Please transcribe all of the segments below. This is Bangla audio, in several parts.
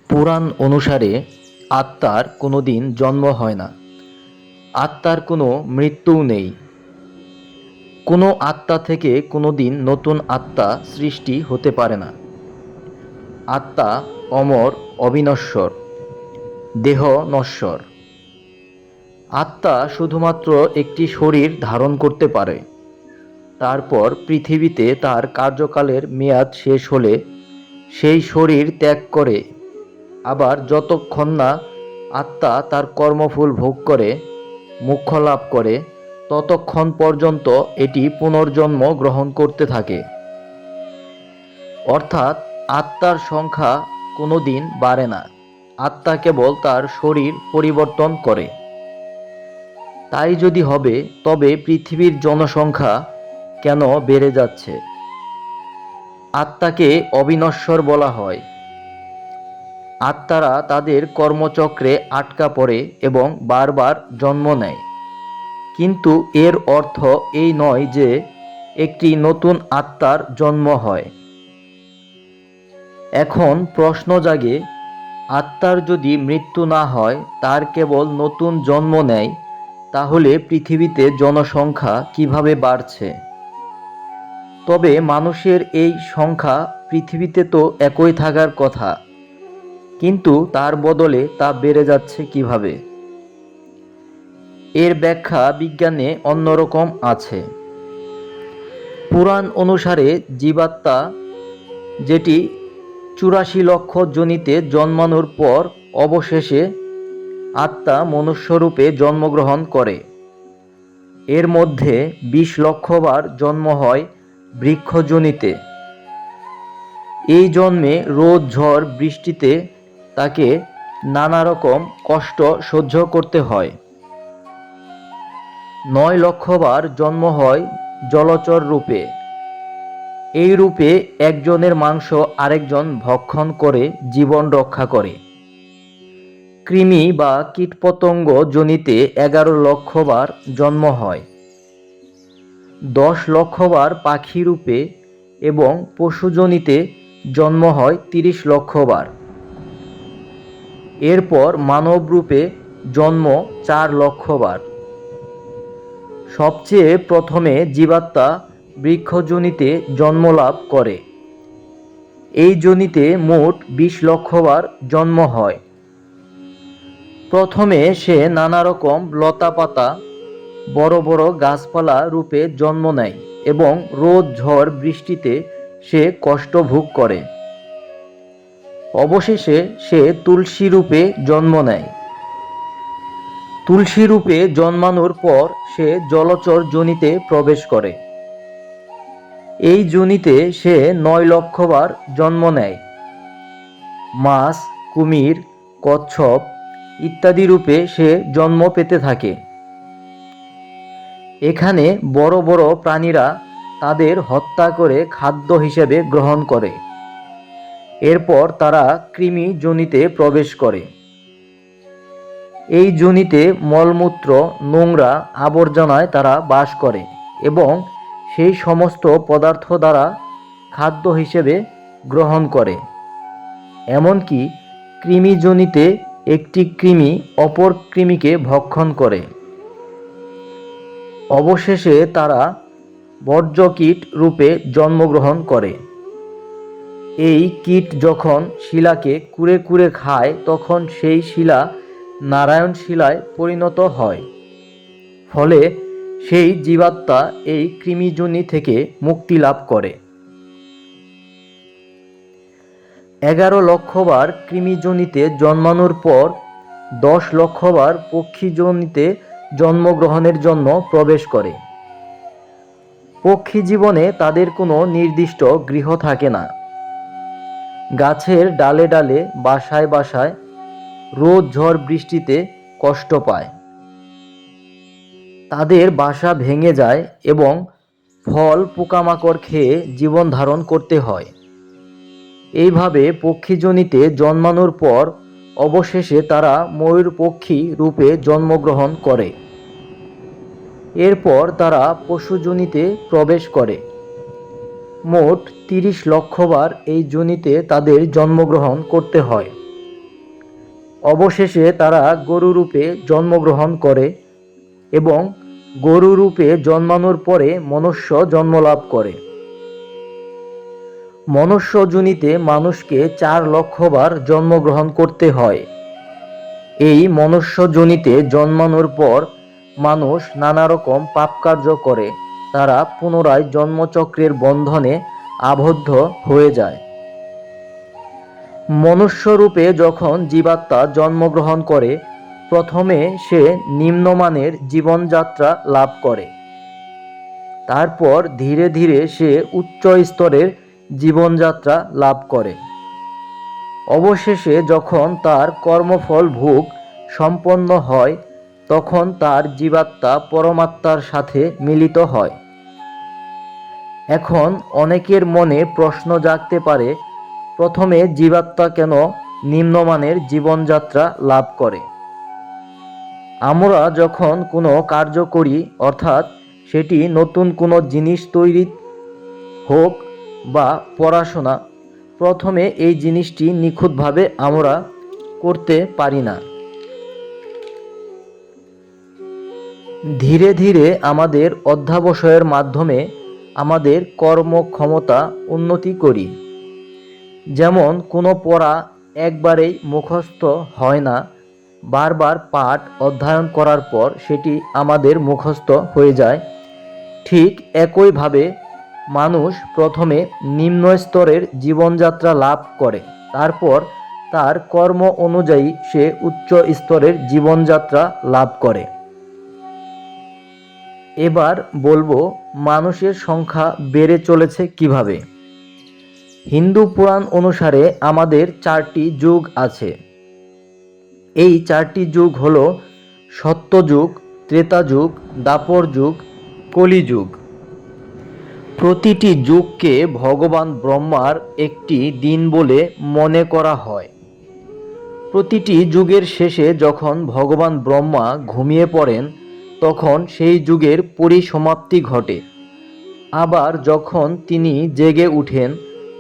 পুরাণ অনুসারে আত্মার কোনো দিন জন্ম হয় না। আত্মার কোনো মৃত্যুও নেই। কোনো আত্মা থেকে কোনো দিন নতুন আত্মা সৃষ্টি হতে পারে না। আত্মা অমর, অবিনশ্বর, দেহ নশ্বর। আত্মা শুধুমাত্র একটি শরীর ধারণ করতে পারে। তারপর পৃথিবীতে তার কার্যকালের মেয়াদ শেষ হলে সেই শরীর ত্যাগ করে। আবার যতক্ষণ না আত্মা তার কর্মফল ভোগ করে মোক্ষ লাভ করে, ততক্ষণ পর্যন্ত এটি পুনর্জন্ম গ্রহণ করতে থাকে। অর্থাৎ আত্মার সংখ্যা কোনো দিন বাড়ে না। আত্মা কেবল তার শরীর পরিবর্তন করে। তাই যদি হবে, তবে পৃথিবীর জনসংখ্যা কেন বেড়ে যাচ্ছে? আত্মাকে অবিনশ্বর বলা হয়। আত্মারা তাদের কর্মচক্রে আটকা পড়ে এবং বারবার জন্ম নেয়। কিন্তু এর অর্থ এই নয় যে একটি নতুন আত্মার জন্ম হয়। এখন প্রশ্ন জাগে, আত্মার যদি মৃত্যু না হয়, তার কেবল নতুন জন্ম নেয়, তাহলে পৃথিবীতে জনসংখ্যা কিভাবে বাড়ছে? তবে মানুষের এই সংখ্যা পৃথিবীতে তো একই থাকার কথা, কিন্তু তার বদলে তা বেড়ে যাচ্ছে কিভাবে? এর ব্যাখ্যা বিজ্ঞানে অন্যরকম আছে। পুরাণ অনুসারে জীবাত্মা, যেটি ৮৪ লক্ষ যোনিতে জন্মানোর পর অবশেষে আত্মা মনুষ্যরূপে জন্মগ্রহণ করে। এর মধ্যে ২০ লক্ষবার জন্ম হয় বৃক্ষযোনিতে। এই জন্মে রোদ, ঝড়, বৃষ্টিতে তাকে নানা রকম কষ্ট সহ্য করতে হয়। ৯ লক্ষবার জন্ম হয় জলচর রূপে। এই রূপে একজনের মাংস আরেকজন ভক্ষণ করে জীবন রক্ষা করে। কৃমি বা কীটপতঙ্গ যোনিতে ১১ লক্ষবার জন্ম হয়। ১০ লক্ষবার পাখি রূপে এবং পশুযোনিতে জন্ম হয় ৩০ লক্ষবার। এরপর মানব রূপে জন্ম ৪ লক্ষবার। সবচেয়ে প্রথমে জীবাত্মা বৃক্ষযোনিতে জন্মলাভ করে। এই যোনিতে মোট ২০ লক্ষবার জন্ম হয়। প্রথমে সে নানা রকম লতাপাতা, বড় বড় গাছপালা রূপে জন্ম নেয় এবং রোদ, ঝড়, বৃষ্টিতে সে কষ্ট ভোগ করে। অবশেষে সে তুলসী রূপে জন্ম নেয়। তুলসী রূপে জন্মানোর পর সে জলচর যোনিতে প্রবেশ করে। এই যোনিতে সে ৯ লক্ষবার জন্ম নেয়। মাছ, কুমির, কচ্ছপ ইত্যাদি রূপে সে জন্ম পেতে থাকে। এখানে বড় বড় প্রাণীরা তাদের হত্যা করে খাদ্য হিসেবে গ্রহণ করে। এরপর তারা কৃমি যোনিতে প্রবেশ করে। এই যোনিতে মলমূত্র, নোংরা আবর্জনায় তারা বাস করে এবং সেই সমস্ত পদার্থ দ্বারা খাদ্য হিসেবে গ্রহণ করে। এমনকি কৃমি যোনিতে একটি কৃমি অপর কৃমিকে ভক্ষণ করে। অবশেষে তারা বর্জ্যকীট রূপে জন্মগ্রহণ করে। এই কীট যখন শিলাকে কুরে কুরে খায়, তখন সেই শিলা নারায়ণ শিলায় পরিণত হয়। ফলে সেই জীবাত্মা এই কৃমিযোনি থেকে মুক্তি লাভ করে। ১১ লক্ষবার কৃমিযোনিতে জন্মানোর পর ১০ লক্ষবার পক্ষীযোনিতে জন্মগ্রহণের জন্য প্রবেশ করে। পক্ষী জীবনে তাদের কোনো নির্দিষ্ট গৃহ থাকে না। গাছের ডালে ডালে, বাসায় বাসায় রোদ, ঝড়, বৃষ্টিতে কষ্ট পায়। তাদের বাসা ভেঙে যায় এবং ফল, পোকামাকড় খেয়ে জীবন ধারণ করতে হয়। এইভাবে পক্ষীযোনিতে জন্মানোর পর অবশেষে তারা ময়ূরপক্ষী রূপে জন্মগ্রহণ করে। এরপর তারা পশুযোনিতে প্রবেশ করে। মোট ৩০ লক্ষবার এই যোনিতে তাদের জন্মগ্রহণ করতে হয়। অবশেষে তারা গরুরূপে জন্মগ্রহণ করে এবং গরুরূপে জন্মানোর পরে মনুষ্য জন্মলাভ করে। মনুষ্য যোনিতে মানুষকে 4 লক্ষ বার জন্মগ্রহণ করতে হয়। এই মনুষ্য যোনিতে জন্মানোর পর মানুষ নানা রকম পাপকার্য করে তারা পুনরায় জন্মচক্রের বন্ধনে আবদ্ধ হয়ে যায়। মনুষ্যরূপে যখন জীবাত্মা জন্মগ্রহণ করে প্রথমে সে নিম্নমানের জীবনযাত্রা লাভ করে, তারপর ধীরে ধীরে সে উচ্চ স্তরের জীবনযাত্রা লাভ করে। অবশেষে যখন তার কর্মফল ভোগ সম্পন্ন হয় তখন তার জীবাত্মা পরমাত্মার সাথে মিলিত হয়। এখন অনেকের মনে প্রশ্ন জাগতে পারে, প্রথমে জীবাত্মা কেন নিম্নমানের জীবনযাত্রা লাভ করে? আমরা যখন কোনো কার্য করি, অর্থাৎ সেটি নতুন কোনো জিনিস তৈরি হোক বা পড়াশোনা, প্রথমে এই জিনিসটি নিখুঁতভাবে আমরা করতে পারি না। ধীরে ধীরে আমাদের অধ্যবসায়ের মাধ্যমে আমাদের কর্মক্ষমতা উন্নতি করি। যেমন কোনো পড়া একবারেই মুখস্থ হয় না, বারবার পাঠ অধ্যয়ন করার পর সেটি আমাদের মুখস্থ হয়ে যায়। ঠিক একইভাবে মানুষ প্রথমে নিম্ন স্তরের জীবনযাত্রা লাভ করে, তারপর তার কর্ম অনুযায়ী সে উচ্চ স্তরের জীবনযাত্রা লাভ করে। এবার বলবো মানুষের সংখ্যা বেড়ে চলেছে কিভাবে। হিন্দু পুরাণ অনুসারে আমাদের 4টি যুগ আছে। এই 4টি যুগ হলো সত্যযুগ, ত্রেতা যুগ, দ্বাপর যুগ, কলিযুগ। প্রতিটি যুগকে ভগবান ব্রহ্মার একটি দিন বলে মনে করা হয়। প্রতিটি যুগের শেষে যখন ভগবান ব্রহ্মা ঘুমিয়ে পড়েন তখন সেই যুগের পরিসমাপ্তি ঘটে। আবার যখন তিনি জেগে উঠেন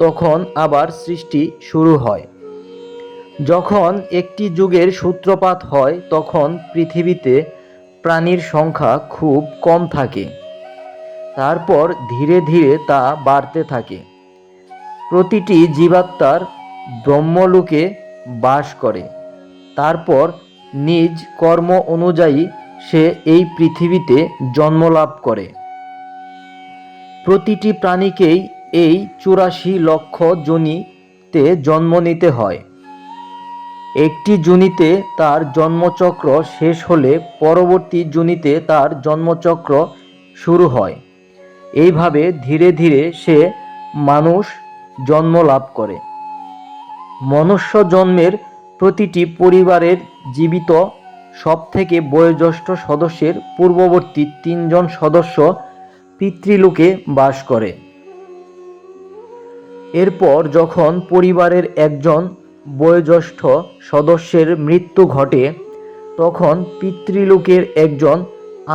তখন আবার সৃষ্টি শুরু হয়। যখন একটি যুগের সূত্রপাত হয় তখন পৃথিবীতে প্রাণীর সংখ্যা খুব কম থাকে, তারপর ধীরে ধীরে তা বাড়তে থাকে। প্রতিটি জীবাত্মার ব্রহ্মলোকে বাস করে, তারপর নিজ কর্ম অনুযায়ী সে এই পৃথিবীতে জন্মলাভ করে। প্রতিটি প্রাণীকেই এই 84 লক্ষ যোনিতে জন্ম নিতে হয়। একটি যোনিতে তার জন্মচক্র শেষ হলে পরবর্তী যোনিতে তার জন্মচক্র শুরু হয়। এইভাবে ধীরে ধীরে সে মানুষ জন্ম লাভ করে। মনুষ্য জন্মের প্রতিটি পরিবারের জীবিত সবথেকে বয়োজ্যেষ্ঠ সদস্যের পূর্ববর্তী 3 জন সদস্য পিতৃলোকে বাস করে। এরপর যখন পরিবারের একজন বয়োজ্যেষ্ঠ সদস্যের মৃত্যু ঘটে তখন পিতৃলোকের একজন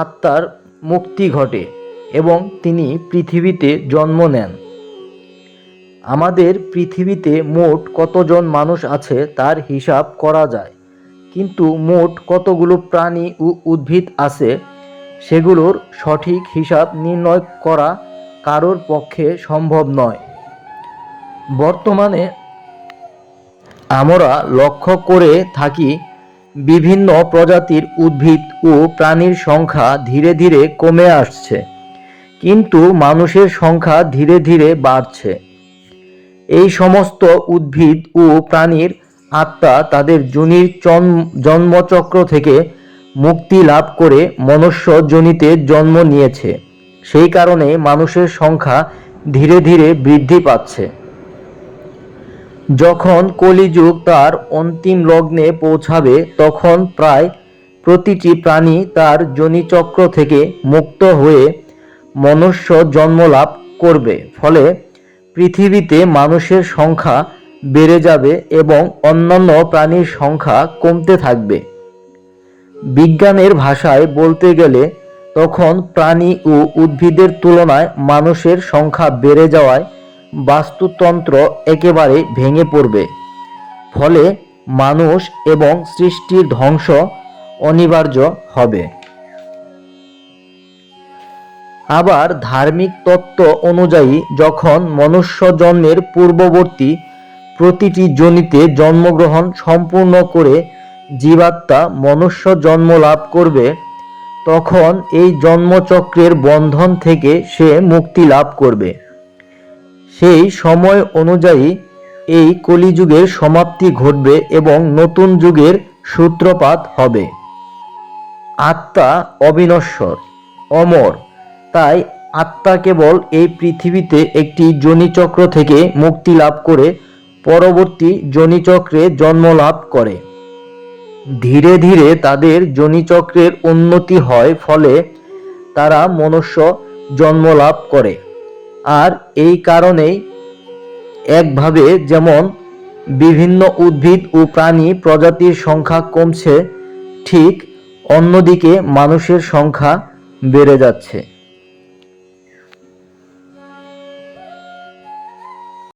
আত্মার মুক্তি ঘটে এবং তিনি পৃথিবীতে জন্ম নেন। আমাদের পৃথিবীতে মোট কতজন মানুষ আছে তার হিসাব করা যায়, কিন্তু মোট কতগুলো প্রাণী ও উদ্ভিদ আছে সেগুলোর সঠিক হিসাব নির্ণয় করা কারোর পক্ষে সম্ভব নয়। বর্তমানে আমরা লক্ষ্য করে থাকি বিভিন্ন প্রজাতির উদ্ভিদ ও প্রাণীর সংখ্যা ধীরে ধীরে কমে আসছে, কিন্তু মানুষের সংখ্যা ধীরে ধীরে বাড়ছে। এই সমস্ত উদ্ভিদ ও প্রাণীর আত্মা তাদের যোনির জন্মচক্র থেকে মুক্তি লাভ করে মনুষ্য যোনিতে জন্ম নিয়েছে। সেই কারণে মানুষের সংখ্যা ধীরে ধীরে বৃদ্ধি পাচ্ছে। যখন কলিযুগ তার অন্তিম লগ্নে পৌঁছাবে তখন প্রায় প্রতিটি প্রাণী তার যোনিচক্র থেকে মুক্ত হয়ে মনুষ্য জন্ম লাভ করবে। ফলে পৃথিবীতে মানুষের সংখ্যা বেড়ে যাবে এবং অন্যান্য প্রাণীর সংখ্যা কমতে থাকবে। বিজ্ঞানের ভাষায় বলতে গেলে তখন প্রাণী ও উদ্ভিদের তুলনায় মানুষের সংখ্যা বেড়ে যাওয়ায় বাস্তুতন্ত্র একেবারে ভেঙে পড়বে। ফলে মানুষ এবং সৃষ্টির ধ্বংস অনিবার্য হবে। আবার ধার্মিক তত্ত্ব অনুযায়ী যখন মনুষ্য জন্মের পূর্ববর্তী প্রতিটি যোনিতে জন্মগ্রহণ সম্পূর্ণ করে জীবাত্মা মনুষ্য জন্ম লাভ করবে, তখন এই জন্মচক্রের বন্ধন থেকে সে মুক্তি লাভ করবে। সেই সময় অনুযায়ী এই কলিযুগের সমাপ্তি ঘটবে এবং নতুন যুগের সূত্রপাত হবে। আত্মা অবিনশ্বর, অমর। তাই আত্মা কেবল এই পৃথিবীতে একটি যোনিচক্র থেকে মুক্তি লাভ করে পরবর্তী যোনিচক্রে জন্ম লাভ করে। ধীরে ধীরে তাদের যোনিচক্রের উন্নতি হয়, ফলে তারা মনুষ্য জন্ম লাভ করে। আর এই কারণেই একভাবে যেমন বিভিন্ন উদ্ভিদ ও প্রাণী প্রজাতির সংখ্যা কমছে, ঠিক অন্যদিকে মানুষের সংখ্যা বেড়ে যাচ্ছে।